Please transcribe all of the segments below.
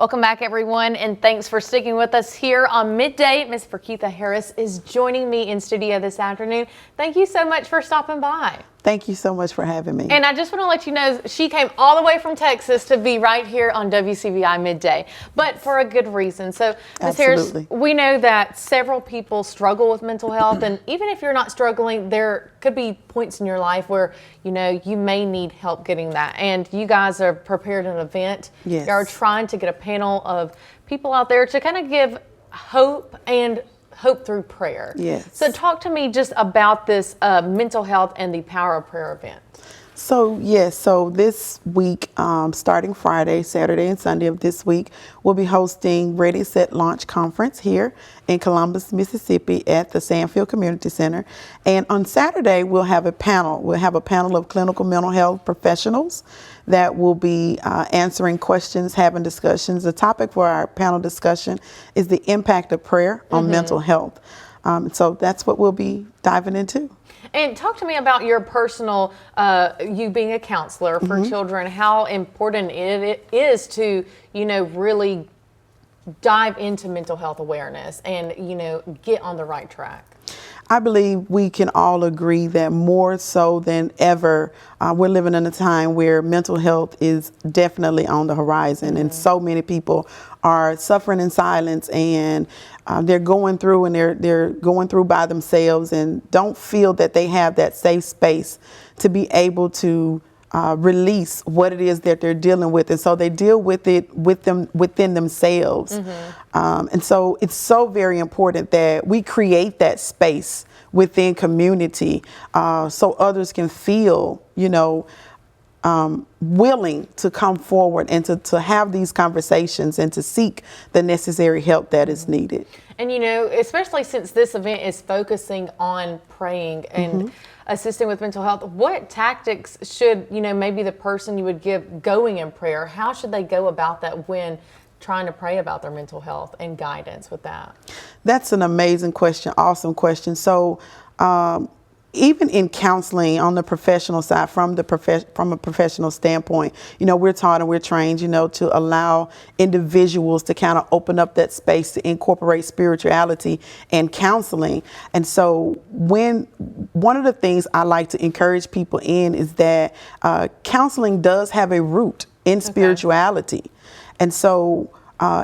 Welcome back, everyone, and thanks for sticking with us here on Midday. Miss Verketha Harris is joining me in studio this afternoon. Thank you so much for stopping by. Thank you so much for having me. And I just want to let you know, she came all the way from Texas to be right here on WCBI Midday, but for a good reason. So, Ms. Harris, we know that several people struggle with mental health, and even if you're not struggling, there could be points in your life where, you know, you may need help getting that. And you guys are prepared an event. Yes. You are trying to get a panel of people out there to kind of give hope and hope through prayer. Yes. So talk to me just about this mental health and the Power of Prayer event. So yes, so this week, starting Friday, Saturday, and Sunday of this week, we'll be hosting Ready, Set, Launch Conference here in Columbus, Mississippi at the Sandfield Community Center. And on Saturday, we'll have a panel. We'll have a panel of clinical mental health professionals that will be answering questions, having discussions. The topic for our panel discussion is the impact of prayer on mental health. So that's what we'll be diving into. And talk to me about your personal, you being a counselor for children, how important it is to, you know, really dive into mental health awareness and, you know, get on the right track. I believe we can all agree that more so than ever, we're living in a time where mental health is definitely on the horizon, and so many people are suffering in silence, and they're going through and they're going through by themselves and don't feel that they have that safe space to be able to release what it is that they're dealing with, and so they deal with it within themselves. And so it's so very important that we create that space within community so others can feel, you know, willing to come forward and to have these conversations and to seek the necessary help that is needed. And, you know, especially since this event is focusing on praying and assisting with mental health, what tactics should, you know, maybe the person you would give going in prayer, how should they go about that when trying to pray about their mental health and guidance with that? That's an amazing question. Awesome question. So, even in counseling on the professional side, from a professional standpoint, you know, we're taught and we're trained, you know, to allow individuals to kind of open up that space to incorporate spirituality and counseling. And so one of the things I like to encourage people in is that counseling does have a root in spirituality. And so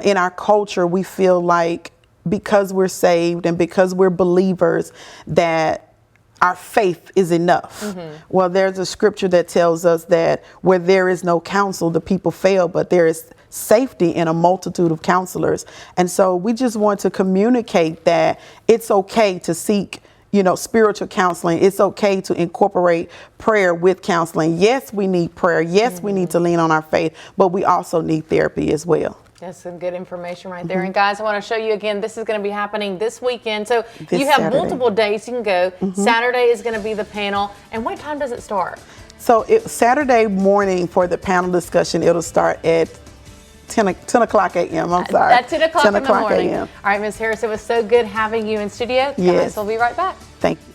in our culture, we feel like because we're saved and because we're believers that our faith is enough. Well, there's a scripture that tells us that where there is no counsel, the people fail, but there is safety in a multitude of counselors. And so we just want to communicate that it's okay to seek, you know, spiritual counseling. It's okay to incorporate prayer with counseling. Yes, we need prayer. Yes, we need to lean on our faith, but we also need therapy as well. That's some good information right there. And guys, I want to show you again, this is going to be happening this weekend. So this you have Saturday. multiple days you can go. Saturday is going to be the panel. And what time does it start? So Saturday morning for the panel discussion, it'll start at 10 o'clock a.m. I'm sorry. At 10 o'clock in the morning. a.m. All right, Ms. Harris, it was so good having you in studio. Yes. Guys, we'll be right back. Thank you.